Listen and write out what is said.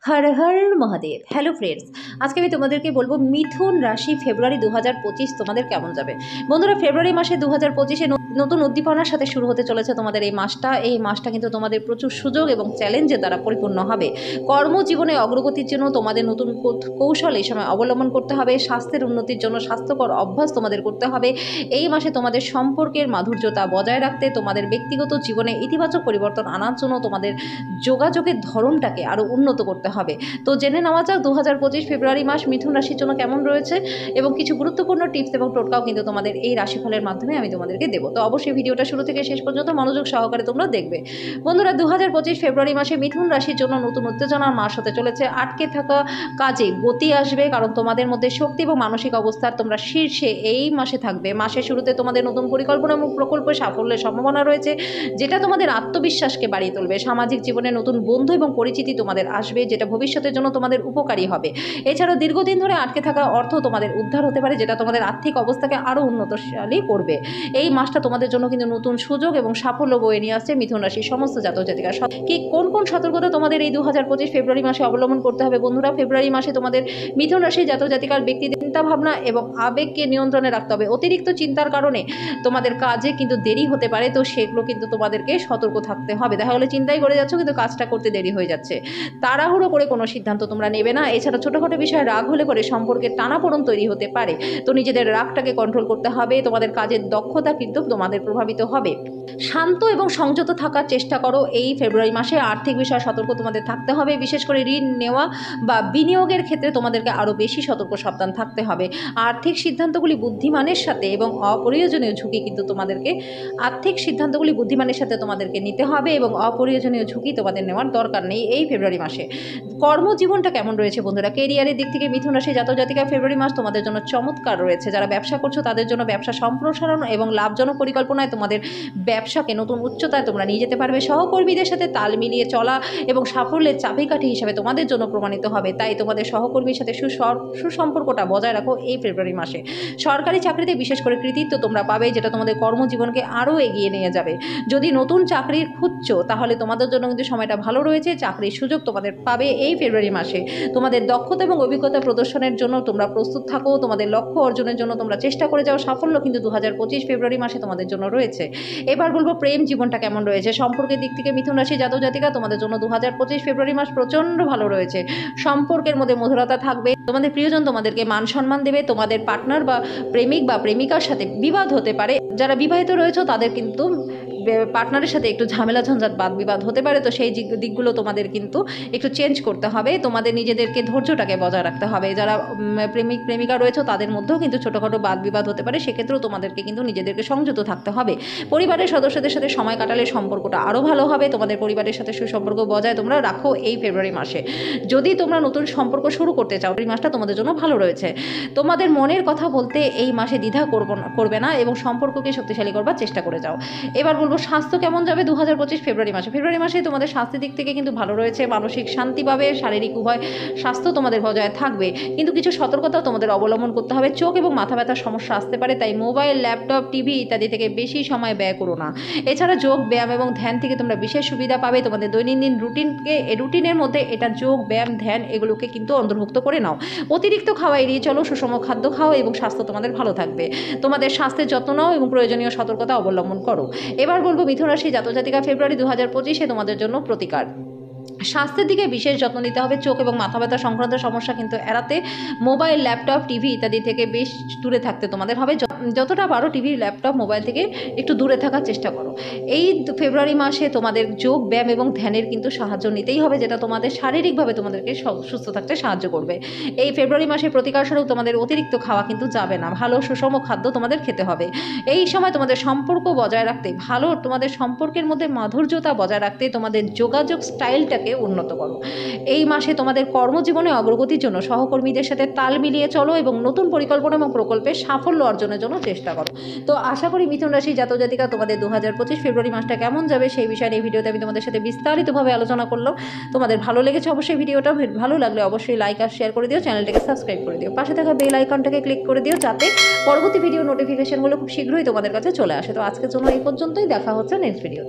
Har Har Mahadev. Hello friends, আজকে আমি তোমাদেরকে বলবো মিথুন রাশি ফেব্রুয়ারি 2025 তোমাদের কেমন যাবে। বন্ধুরা, ফেব্রুয়ারি মাসে 2025-এ নতুন উদ্দীপনার সাথে শুরু হতে চলেছে তোমাদের এই মাসটা কিন্তু তোমাদের প্রচুর সুযোগ এবং চ্যালেঞ্জের দ্বারা পরিপূর্ণ হবে। কর্মজীবনে অগ্রগতির জন্য তোমাদের নতুন কৌশল এই সময় অবলম্বন করতে হবে। স্বাস্থ্যের উন্নতির জন্য স্বাস্থ্যকর অভ্যাস তোমাদের করতে হবে। এই মাসে তোমাদের সম্পর্কের মাধুর্যতা বজায় রাখতে, তোমাদের ব্যক্তিগত জীবনে ইতিবাচক পরিবর্তন আনার জন্য তোমাদের যোগাযোগের ধরনটাকে আরও উন্নত করতে হবে। তো জেনে নেওয়া যাক 2025 ফেব্রুয়ারি মাস মিথুন রাশির জন্য কেমন রয়েছে, এবং কিছু গুরুত্বপূর্ণ টিপস এবং টোটকাও কিন্তু তোমাদের এই রাশিফলের মাধ্যমে আমি তোমাদেরকে দেবো। তো অবশ্যই ভিডিওটা শুরু থেকে শেষ পর্যন্ত মনোযোগ সহকারে তোমরা দেখবে। বন্ধুরা, 2025 ফেব্রুয়ারি মাসে মিথুন রাশির জন্য নতুন উত্তেজনার মাস হতে চলেছে। আটকে থাকা কাজে গতি আসবে, কারণ তোমাদের মধ্যে শক্তি এবং মানসিক অবস্থার তোমরা শীর্ষে এই মাসে থাকবে। মাসের শুরুতে তোমাদের নতুন পরিকল্পনা এবং প্রকল্পে সাফল্যের সম্ভাবনা রয়েছে, যেটা তোমাদের আত্মবিশ্বাসকে বাড়িয়ে তুলবে। সামাজিক জীবনে নতুন বন্ধু এবং পরিচিতি তোমাদের আসবে, যেটা ভবিষ্যতের জন্য তোমাদের উপকারী হবে। এছাড়াও দীর্ঘদিন ধরে আটকে থাকা অর্থ তোমাদের উদ্ধার হতে পারে, যেটা তোমাদের আর্থিক অবস্থাকে আরও উন্নতশালী করবে। এই মাসটা তোমাদের জন্য কিন্তু নতুন সুযোগ এবং সাফল্য বয়ে নিয়ে আসছে মিথুন রাশির সমস্ত জাতক জাতিকা। কি কোন কোন সতর্কতা তোমাদের এই 2025 ফেব্রুয়ারি মাসে অবলম্বন করতে হবে? বন্ধুরা, ফেব্রুয়ারি মাসে তোমাদের মিথুন রাশির জাতক জাতিকার ব্যক্তিদের চিন্তা ভাবনা এবং আবেগকে নিয়ন্ত্রণে রাখতে হবে। অতিরিক্ত চিন্তার কারণে তোমাদের কাজে কিন্তু দেরি হতে পারে, তো সেগুলো কিন্তু তোমাদেরকে সতর্ক থাকতে হবে। দেখা গেলো চিন্তাই করে যাচ্ছ কিন্তু কাজটা করতে দেরি হয়ে যাচ্ছে। তাড়াহুড়ো করে কোনো সিদ্ধান্ত তোমরা নেবে না। এছাড়া ছোটোখাটো বিষয়ে রাগ হলে পরে সম্পর্কের টানাপোড়েন তৈরি হতে পারে, তো নিজেদের রাগটাকে কন্ট্রোল করতে হবে। তোমাদের কাজের দক্ষতা কিন্তু তোমাদের প্রভাবিত হবে। শান্ত এবং সংযত থাকার চেষ্টা করো। এই ফেব্রুয়ারি মাসে আর্থিক বিষয়ে সতর্ক তোমাদের থাকতে হবে। বিশেষ করে ঋণ নেওয়া বা বিনিয়োগের ক্ষেত্রে তোমাদেরকে আরও বেশি সতর্ক সাবধান থাকতে হবে। আর্থিক সিদ্ধান্তগুলি বুদ্ধিমানের সাথে এবং অপ্রয়োজনীয় ঝুঁকি কিন্তু তোমাদেরকে নিতে হবে, এবং অপ্রয়োজনীয় ঝুঁকি তোমাদের নেওয়ার দরকার নেই এই ফেব্রুয়ারি মাসে। কর্মজীবনটা কেমন রয়েছে বন্ধুরা? কেরিয়ারের দিক থেকে মিথুন রাশি জাতক জাতিকা ফেব্রুয়ারি মাস তোমাদের জন্য চমৎকার রয়েছে। যারা ব্যবসা করছো তাদের জন্য ব্যবসা সম্প্রসারণ এবং লাভজনক পরিকল্পনায় তোমাদের ব্যবসাকে নতুন উচ্চতায় তোমরা নিয়ে যেতে পারবে। সহকর্মীদের সাথে তাল মিলিয়ে চলা এবং সাফল্যের চাবিকাঠি হিসাবে তোমাদের জন্য প্রমাণিত হবে। তাই তোমাদের সহকর্মীর সাথে সুসম্পর্কটা বজায় রাখো এই ফেব্রুয়ারি মাসে। সরকারি চাকরিতে বিশেষ করে কৃতিত্ব তোমরা পাবে, যেটা তোমাদের কর্মজীবনকে আরও এগিয়ে নিয়ে যাবে। যদি নতুন চাকরির খুঁজছো তাহলে তোমাদের জন্য কিন্তু সময়টা ভালো রয়েছে। চাকরির সুযোগ তোমাদের পাবে এই ফেব্রুয়ারি মাসে। তোমাদের দক্ষতা এবং অভিজ্ঞতা প্রদর্শনের জন্য তোমরা প্রস্তুত থাকো। তোমাদের লক্ষ্য অর্জনের জন্য তোমরা চেষ্টা করে যাও। সাফল্য কিন্তু 2025 ফেব্রুয়ারি মাসে তোমাদের জন্য রয়েছে। এবার বলবো প্রেম জীবনটা কেমন রয়েছে। সম্পর্কের দিক থেকে মিথুন রাশি জাতক জাতিকা তোমাদের জন্য 2025 ফেব্রুয়ারি মাস প্রচণ্ড ভালো রয়েছে। সম্পর্কের মধ্যে মধুরতা থাকবে। তোমাদের প্রিয়জন তোমাদেরকে মান সম্মান দেবে। তোমাদের পার্টনার বা প্রেমিক বা প্রেমিকার সাথে বিবাদ হতে পারে। যারা বিবাহিত রয়েছে তাদের কিন্তু পার্টনারের সাথে একটু ঝামেলা ঝঞ্ঝাট বাদ বিবাদ হতে পারে, তো সেই দিকগুলো তোমাদের কিন্তু একটু চেঞ্জ করতে হবে। তোমাদের নিজেদেরকে ধৈর্যটাকে বজায় রাখতে হবে। যারা প্রেমিক প্রেমিকা রয়েছে তাদের মধ্যেও কিন্তু ছোটোখাটো বাদ বিবাদ হতে পারে, সেক্ষেত্রেও তোমাদেরকে কিন্তু নিজেদেরকে সংযত থাকতে হবে। পরিবারের সদস্যদের সাথে সময় কাটালে সম্পর্কটা আরও ভালো হবে। তোমাদের পরিবারের সাথে সুসম্পর্ক বজায় তোমরা রাখো এই ফেব্রুয়ারি মাসে। যদি তোমরা নতুন সম্পর্ক শুরু করতে চাও, এই মাসটা তোমাদের জন্য ভালো রয়েছে। তোমাদের মনের কথা বলতে এই মাসে দ্বিধা করবে না এবং সম্পর্ককে শক্তিশালী করবার চেষ্টা করে যাও। এবার বলবো স্বাস্থ্য কেমন যাবে 2025 ফেব্রুয়ারি মাসে। ফেব্রুয়ারি মাসে তোমাদের স্বাস্থ্যের দিক থেকে কিন্তু ভালো রয়েছে। মানসিক শান্তি পাবে, শারীরিক উভয় স্বাস্থ্য তোমাদের বজায় থাকবে, কিন্তু কিছু সতর্কতাও তোমাদের অবলম্বন করতে হবে। চোখ এবং মাথা ব্যথার সমস্যা আসতে পারে, তাই মোবাইল, ল্যাপটপ, টিভি ইত্যাদি থেকে বেশি সময় ব্যয় করো না। এছাড়া যোগ ব্যায়াম এবং ধ্যান থেকে তোমরা বিশেষ সুবিধা পাবে। তোমাদের দৈনন্দিন রুটিনের মধ্যে এটা যোগ ব্যায়াম ধ্যান এগুলোকে কিন্তু অন্তর্ভুক্ত করে নাও। অতিরিক্ত খাওয়া এড়িয়ে চলো, সুষম খাদ্য খাও এবং স্বাস্থ্য তোমাদের ভালো থাকবে। তোমাদের স্বাস্থ্যের যত্ন নাও এবং প্রয়োজনীয় সতর্কতা অবলম্বন করো। এবার বলবো মিথুন রাশি জাতক জাতিকা ফেব্রুয়ারি 2025 তোমাদের জন্য প্রতিকার। স্বাস্থ্যের দিকে বিশেষ যত্ন নিতে হবে। চোখ এবং মাথা ব্যথা সংক্রান্ত সমস্যা কিন্তু এড়াতে মোবাইল, ল্যাপটপ, টিভি ইত্যাদি থেকে বেশ দূরে থাকতে তোমাদের হবে। যতটা পারো টিভি, ল্যাপটপ, মোবাইল থেকে একটু দূরে থাকার চেষ্টা করো। এই ফেব্রুয়ারি মাসে তোমাদের যোগ ব্যায়াম এবং ধ্যানের কিন্তু সাহায্য নিতেই হবে, যেটা তোমাদের শারীরিকভাবে তোমাদেরকে সুস্থ থাকতে সাহায্য করবে। এই ফেব্রুয়ারি মাসে প্রতিকার স্বরূপ তোমাদের অতিরিক্ত খাওয়া কিন্তু যাবে না। ভালো সুষম খাদ্য তোমাদের খেতে হবে। এই সময় তোমাদের সম্পর্ক বজায় রাখতে, তোমাদের সম্পর্কের মধ্যে মাধুর্যতা বজায় রাখতে তোমাদের যোগাযোগ স্টাইলটাকে উন্নত করো। এই মাসে তোমাদের কর্মজীবনে অগ্রগতির জন্য সহকর্মীদের সাথে তাল মিলিয়ে চলো এবং নতুন পরিকল্পনা এবং প্রকল্পে সাফল্য অর্জনের জন্য চেষ্টা করো। তো আশা করি মিথুন রাশি জাতক জাতিকা তোমাদের 2025 ফেব্রুয়ারি মাসটা কেমন যাবে সেই বিষয়ে এই ভিডিওতে আমি তোমাদের সাথে বিস্তারিতভাবে আলোচনা করলাম। তোমাদের ভালো লেগেছে অবশ্যই ভিডিওটা। ভালো লাগলে অবশ্যই লাইক আর শেয়ার করে দিও, চ্যানেলটাকে সাবস্ক্রাইব করে দিও, পাশে থাকা বেল আইকনটাকে ক্লিক করে দিও, যাতে পরবর্তী ভিডিও নোটিফিকেশনগুলো খুব শীঘ্রই তোমাদের কাছে চলে আসে। তো আজকের জন্য এই পর্যন্তই, দেখা হচ্ছে নেক্সট ভিডিও।